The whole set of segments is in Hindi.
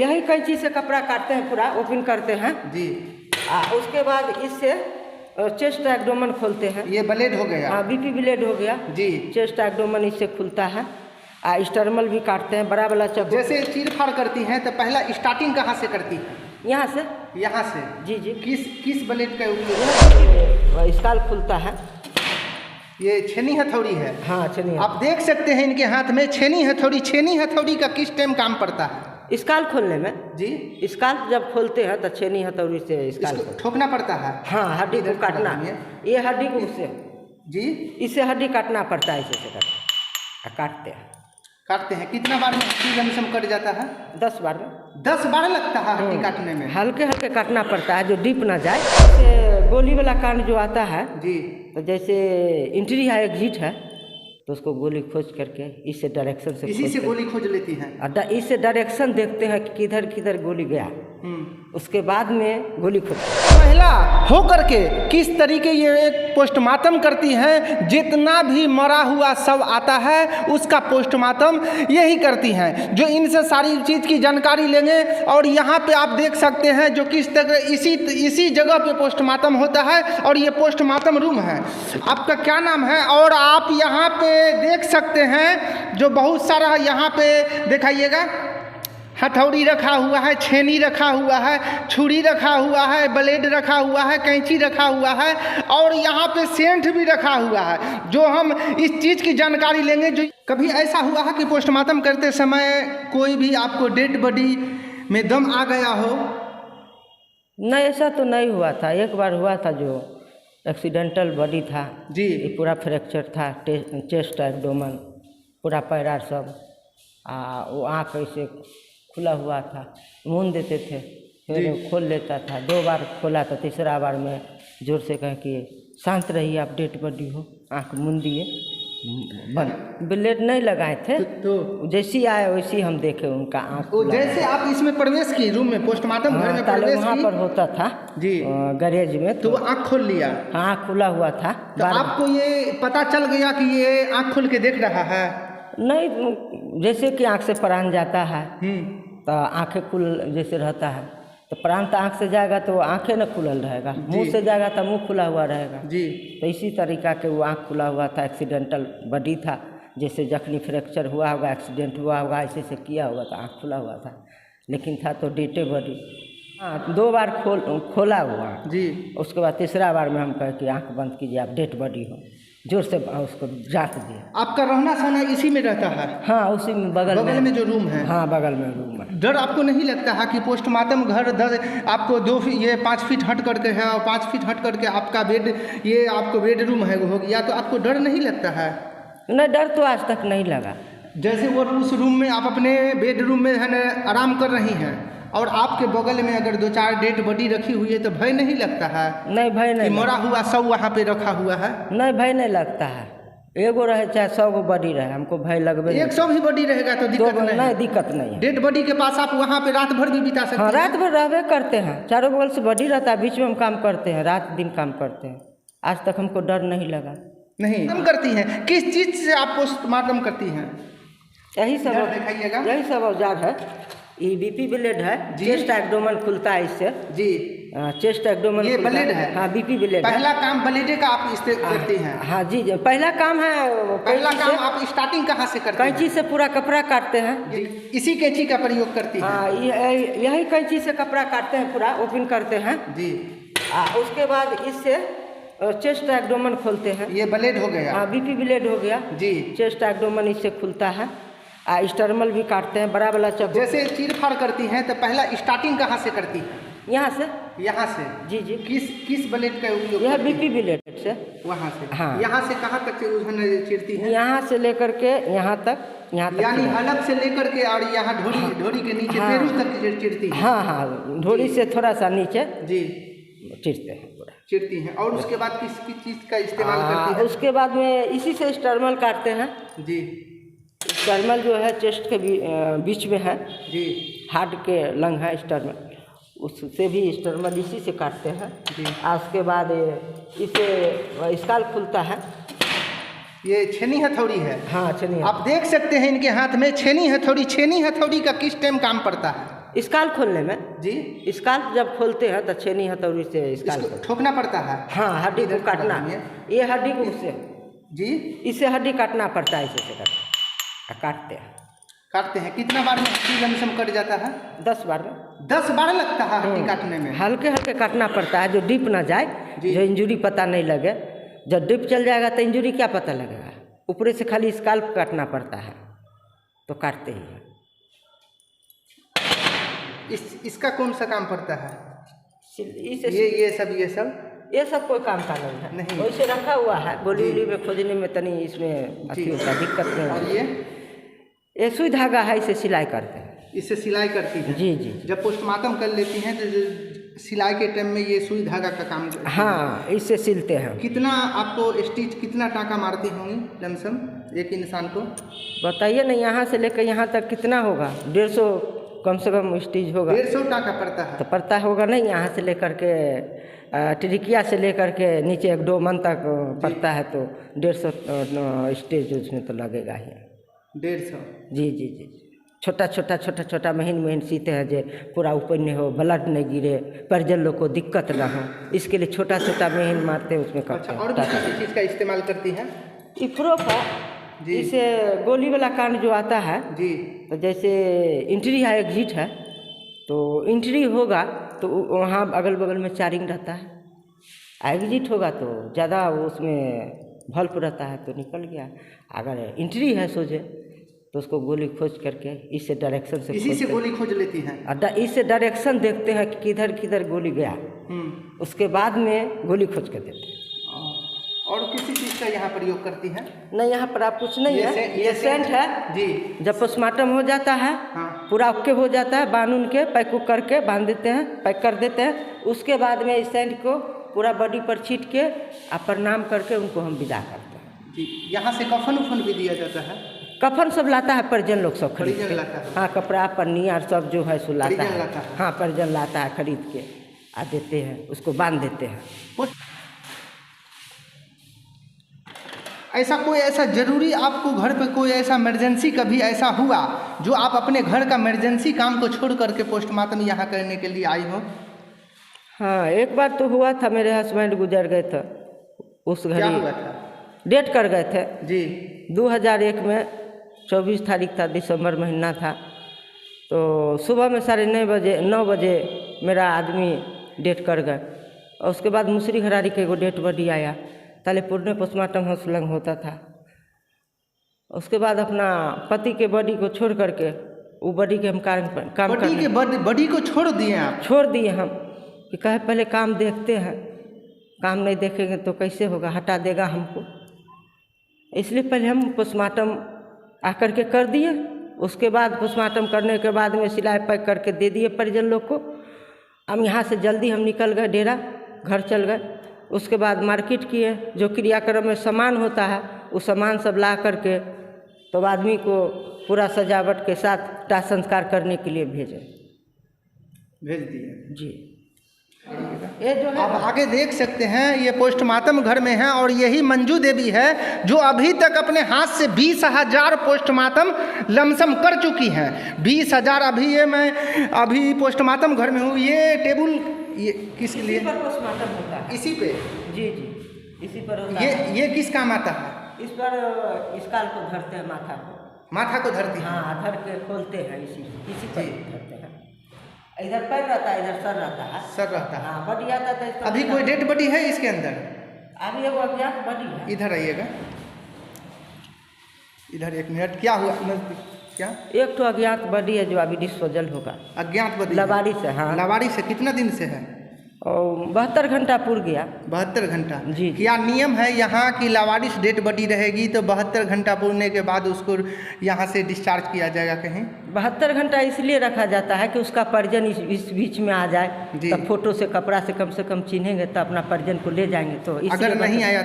यही कैंची से कपड़ा काटते हैं, पूरा ओपन करते हैं जी। उसके बाद इससे चेस्ट एब्डोमेन खोलते हैं। ये ब्लेड हो गया। हाँ, बीपी ब्लेड हो गया जी। चेस्ट एब्डोमेन इससे खुलता है। स्टर्मल भी काटते हैं, बड़ा वाला चाकू। जैसे चीर फाड़ करती हैं तो पहला स्टार्टिंग कहाँ से करती है? यहाँ से। यहाँ से? जी जी। किस ब्लेड का उपयोग? स्काल खुलता है। ये छेनी हथौड़ी है। हाँ, छेनी। आप देख सकते हैं इनके हाथ में छेनी हथौड़ी। छेनी हथौड़ी का किस टाइम काम पड़ता है? स्काल खोलने में। जी। स्काल जब खोलते हैं तो छेनी हथौड़ी से स्काल ठोकना पड़ता है। हाँ, हड्डी को काटना। ये हड्डी को उससे जी, इससे हड्डी काटना पड़ता है। इसे काटते हैं। कितना बार में लमसम कट जाता है? 10 बार में। 10 बार लगता है हड्डी काटने में? हल्के हल्के काटना पड़ता है, जो डीप ना जाए। जैसे गोली वाला कांड जो आता है जी, तो जैसे एंट्री है, एग्जिट है, तो उसको गोली खोज करके इससे डायरेक्शन से इसी से गोली खोज लेती है। इससे डायरेक्शन देखते हैं कि किधर किधर गोली गया, उसके बाद में गोली खोज। महिला हो करके किस तरीके ये एक पोस्टमार्टम करती हैं। जितना भी मरा हुआ शव आता है उसका पोस्टमार्टम यही करती हैं, जो इनसे सारी चीज़ की जानकारी लेंगे। और यहाँ पे आप देख सकते हैं जो किस तरह इसी जगह पे पोस्टमार्टम होता है और ये पोस्टमार्टम रूम है। आपका क्या नाम है? और आप यहाँ पे देख सकते हैं जो बहुत सारा यहाँ पे दिखाइएगा, हथौड़ी रखा हुआ है, छेनी रखा हुआ है, छुरी रखा हुआ है, ब्लेड रखा हुआ है, कैंची रखा हुआ है और यहाँ पे सेंट भी रखा हुआ है, जो हम इस चीज़ की जानकारी लेंगे। जो कभी ऐसा हुआ है कि पोस्टमार्टम करते समय कोई भी आपको डेड बॉडी में दम आ गया हो? नहीं, ऐसा तो नहीं हुआ था। एक बार हुआ था जो एक्सीडेंटल बॉडी था जी। पूरा फ्रैक्चर था, चेस्ट एब्डोमेन पूरा पैर सब, वो आँख ऐसे खुला हुआ था, मूंद देते थे, फिर खोल लेता था। 2 बार खोला था, तीसरा बार में जोर से कह कि शांत रहिए, आप डेड बॉडी हो, आँख मूंद दिए, बंद। ब्लेड नहीं लगाए थे, तो जैसी आए वैसी हम देखे उनका आँख। जैसे आप इसमें प्रवेश की रूम में, पोस्टमार्टम घर में प्रवेश वहाँ पर होता था जी, गैरेज में, तो आँख खोल लिया। हाँ, खुला हुआ था। तो आपको ये पता चल गया कि ये आँख खोल के देख रहा है? नहीं, जैसे कि आँख से प्राण जाता है तो आँखें खुल जैसे रहता है, तो प्राण तो आँख से जाएगा तो आँखें न खुलल रहेगा, मुंह से जाएगा तो मुंह खुला हुआ रहेगा जी। तो इसी तरीका के वो आँख खुला हुआ था। एक्सीडेंटल बॉडी था, जैसे जखनी फ्रैक्चर हुआ होगा, एक्सीडेंट हुआ होगा, ऐसे से किया होगा तो आँख खुला हुआ था, लेकिन था तो डेड बॉडी। हाँ, 2 बार खोला हुआ जी। उसके बाद तीसरा बार में हम कहे कि आँख बंद कीजिए, आप डेड बॉडी हो, जोर से उसको जांच दिए। आपका रहना सहना इसी में रहता है? हाँ, उसी में बगल में जो रूम है। हाँ, बगल में रूम है। डर आपको नहीं लगता है कि पोस्टमार्टम घर आपको 5 फीट हट करके है और 5 फीट हट करके आपका बेड, ये आपको बेडरूम है हो गया, तो आपको डर नहीं लगता है? नहीं, डर तो आज तक नहीं लगा। जैसे वो उस रूम में आप अपने बेडरूम में है ना आराम कर रही हैं और आपके बगल में अगर 2-4 डेड बॉडी रखी हुई है तो भय नहीं लगता है? नहीं, भय नहीं। मरा हुआ सब वहाँ पे रखा हुआ है? नहीं, भय नहीं लगता है। एगो रहे चाहे 100 गो बॉडी रहे, हमको भय लगबे। 100 भी बॉडी रहेगा तो दिक्कत नहीं? दिक्कत नहीं है। डेड बॉडी के पास आप वहाँ पे रात भर भी बिता सकते हैं? हाँ, रात भर रहबे करते हैं, चारों बगल से बॉडी रहता है, बीच में हम काम करते हैं, रात दिन काम करते हैं। आज तक हमको डर नहीं लगा। नहीं हम करती हैं? किस चीज़ से आप पोस्टमार्टम करती हैं? यही सब दिखाइएगा। यही सब औजार है। ये बीपी ब्लेड है, चेस्ट एब्डोमेन खुलता है इससे जी। चेस्ट एब्डोमेन ये ब्लेड है। हाँ, बीपी ब्लेड। पहला काम ब्लेड का आप इस्तेमाल करते हैं? हाँ जी, पहला काम है। पहला काम आप स्टार्टिंग कहाँ से करते हैं? कैंची से पूरा कपड़ा काटते हैं जी। इसी कैंची का प्रयोग करती हैं? हाँ, यही कैंची से कपड़ा काटते हैं, पूरा ओपन करते हैं जी। उसके बाद इससे चेस्ट एब्डोमेन खोलते हैं। ये ब्लेड हो गया? हाँ, बीपी ब्लेड हो गया जी। चेस्ट एब्डोमेन इससे खुलता है। स्टर्मल भी काटते हैं, बड़ा वाला चाकू। जैसे चीर फाड़ करती हैं तो पहला स्टार्टिंग कहाँ से करती है? यहाँ से। यहाँ से? जी जी। किस ब्लेड का उपयोग? यह बीपी ब्लेड से। वहाँ से? हाँ। यहाँ से कहाँ तक चीरती है? यहाँ से लेकर के यहाँ तक, यानी हलक से लेकर के और यहाँ ढोरी के नीचे पैरों तक चीरती है? हाँ हाँ, ढोरी से थोड़ा सा नीचे जी चीरते हैं, पूरा चीरती हैं। और उसके बाद किस चीज़ का इस्तेमाल करती है? उसके बाद में इसी से स्टर्मल काटते हैं जी। स्टर्मल जो है चेस्ट के बीच में है जी, हार्ट के लंग है स्टर्मल, उससे भी स्टर्मल इसी से काटते हैं जी। उसके बाद इसे स्काल खुलता है। ये छेनी हथौड़ी है? हाँ, छेनी। आप देख सकते हैं इनके हाथ में छेनी हथौड़ी। छेनी हथौड़ी का किस टाइम काम पड़ता है? स्काल खोलने में जी, स्काल जब खोलते हैं तो छेनी हथौड़ी से स्काल इसको ठोकना पड़ता है। हाँ, हड्डी को काटना, ये हड्डी को उससे जी, इससे हड्डी काटना पड़ता है, इसे से काटते हैं। कितना बार में हड्डी लमसम कट जाता है? 10 बार में। 10 बार लगता है हड्डी काटने में? हल्के हल्के काटना पड़ता है, जो डीप ना जाए, जो इंजुरी पता नहीं लगे। जब डीप चल जाएगा तो इंजुरी क्या पता लगेगा। ऊपरे से खाली स्काल्प काटना पड़ता है, तो काटते ही हैं। इसका कौन सा काम पड़ता है? ये सब कोई काम का नहीं है, वैसे रखा हुआ है। गोली उली में खोजने में तनी इसमें अच्छी होता, दिक्कत नहीं। और ये सुई धागा है, इसे सिलाई करते हैं। इससे सिलाई करती है? जी जी। जब पोस्टमार्टम कर लेती हैं तो सिलाई के टाइम में ये सुई धागा का काम करती है? हाँ, इससे सिलते हैं। कितना आपको स्टिच, कितना टाँका मारती होंगी लमसम एक इंसान को? बताइए ना, यहाँ से लेकर यहाँ तक कितना होगा? 150 कम से कम स्टिच होगा। 150 टाँका पड़ता है? तो पड़ता होगा नहीं, यहाँ से लेकर के टिरिकिया से लेकर के नीचे 1-2 मन तक पड़ता है, तो 150 स्टिच उसमें तो लगेगा ही। 150? जी जी जी। छोटा महीन सीते हैं, जो पूरा ऊपर नहीं हो, ब्लड नहीं गिरे, परिजन लोग को दिक्कत ना हो, इसके लिए छोटा महीन मारते हैं उसमें करते हैं। और किसी चीज़ का इस्तेमाल करती हैं? इफ्रो का, इसे गोली वाला कांड जो आता है जी, तो जैसे एंट्री है, एग्जिट है, तो एंट्री होगा तो वहाँ अगल बगल में चारिंग रहता है। एग्जिट होगा तो ज़्यादा उसमें भल्प रहता है, तो निकल गया। अगर एंट्री है सोचे तो उसको गोली खोज करके इससे डायरेक्शन से, इसी से गोली खोज लेती हैं। इससे डायरेक्शन देखते हैं कि किधर किधर गोली गया, उसके बाद में गोली खोज कर देते हैं। और किसी चीज़ का यहाँ प्रयोग करती हैं? नहीं, यहाँ पर आप कुछ नहीं है, ये सेंट है जी। जब पोस्टमार्टम हो जाता है, हाँ, पूरा ओके हो जाता है, बांध के पैक करके बांध देते हैं, पैक कर देते हैं। उसके बाद में इस सेंट को पूरा बॉडी पर छीट के आप प्रणाम करके उनको हम विदा करते हैं जी। यहाँ से कफन उफन भी दिया जाता है? कफन सब लाता है परिजन लोग, सब खरीद लाता है। हाँ, कपड़ा पन्नियाँ सब जो है सो लाता है। हाँ, परिजन लाता है खरीद के, आ देते हैं, उसको बांध देते हैं। ऐसा ज़रूरी आपको घर पे कोई ऐसा इमरजेंसी कभी ऐसा हुआ जो आप अपने घर का इमरजेंसी काम को छोड़ करके पोस्टमार्टम यहाँ करने के लिए आई हो? हाँ, एक बार तो हुआ था, मेरे हस्बैंड गुजर गए थे उस घड़ी। क्या हुआ था? डेट कर गए थे जी। 2001 में 24 तारीख था, दिसंबर महीना था। तो सुबह में 9:30 बजे मेरा आदमी डेट कर गए। और उसके बाद मुसरी घरारी के एगो डेट बॉडी आया, तालेपुर में पोस्टमार्टम हॉस्पिटल होता था। उसके बाद अपना पति के बॉडी को छोड़ करके वो बॉडी के हम काम बॉडी को छोड़ दिए आप? छोड़ दिए हम, कि कहे पहले काम देखते हैं, काम नहीं देखेंगे तो कैसे होगा, हटा देगा हमको, इसलिए पहले हम पोस्टमार्टम आकर के कर दिए। उसके बाद पोस्टमार्टम करने के बाद में सिलाई पैक करके दे दिए परिजन लोग को। हम यहाँ से जल्दी हम निकल गए, डेरा घर चल गए। उसके बाद मार्केट किए, जो क्रियाक्रम में सामान होता है वो सामान सब ला करके तो आदमी को पूरा सजावट के साथ दाह संस्कार करने के लिए भेज दिए जी। ये जो है आप आगे देख सकते हैं, ये पोस्टमार्टम घर में है और यही मंजू देवी है जो अभी तक अपने हाथ से 20,000 पोस्टमार्टम लमसम कर चुकी हैं। 20,000 अभी पोस्टमार्टम घर में हूँ। ये टेबल ये किस लिए पोस्टमार्टम होता है? इसी पे जी जी, इसी पर होता है। ये किस काम आता है? इस पर स्काल को धरते हैं, माथा को धरती हैं। हाँ, धर के खोलते हैं, इसी पर धरते हैं। इधर पैर रहता है, इधर सर रहता है। हाँ, बॉडी आता है। अभी कोई डेड बॉडी है इसके अंदर? अभी एगो अज्ञात बॉडी है। इधर आइएगा, इधर 1 मिनट। क्या हुआ? क्या? एक तो अज्ञात बॉडी है जो अभी डिस्पोजल होगा। अज्ञात बॉडी लवारी से? हाँ, लवारी से। कितना दिन से है? और 72 घंटा पूर गया। 72 घंटा जी। क्या नियम है यहाँ की लावारिस डेड बॉडी रहेगी तो 72 घंटा पूरने के बाद उसको यहाँ से डिस्चार्ज किया जाएगा कहीं? 72 घंटा इसलिए रखा जाता है कि उसका परिजन इस बीच में आ जाए, तो फोटो से कपड़ा से कम चिन्हेंगे तो अपना परिजन को ले जाएंगे। तो अगर नहीं आया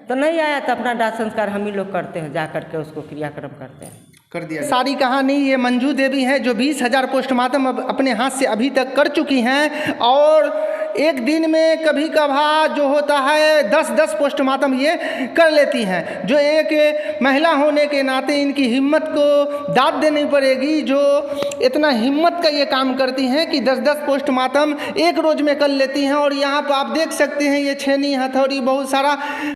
तो नहीं आया तो अपना दाह संस्कार हम ही लोग करते हैं, जा करके उसको क्रियाक्रम करते हैं। कर दिया। सारी कहानी ये मंजू देवी है जो 20,000 पोस्टमार्टम अपने हाथ से अभी तक कर चुकी हैं और एक दिन में कभी कभार जो होता है 10-10 पोस्टमार्टम ये कर लेती हैं। जो एक महिला होने के नाते इनकी हिम्मत को दाद देनी पड़ेगी, जो इतना हिम्मत का ये काम करती हैं कि 10-10 पोस्टमार्टम एक रोज़ में कर लेती हैं। और यहाँ पर आप देख सकते हैं ये छेनी हथौड़ी बहुत सारा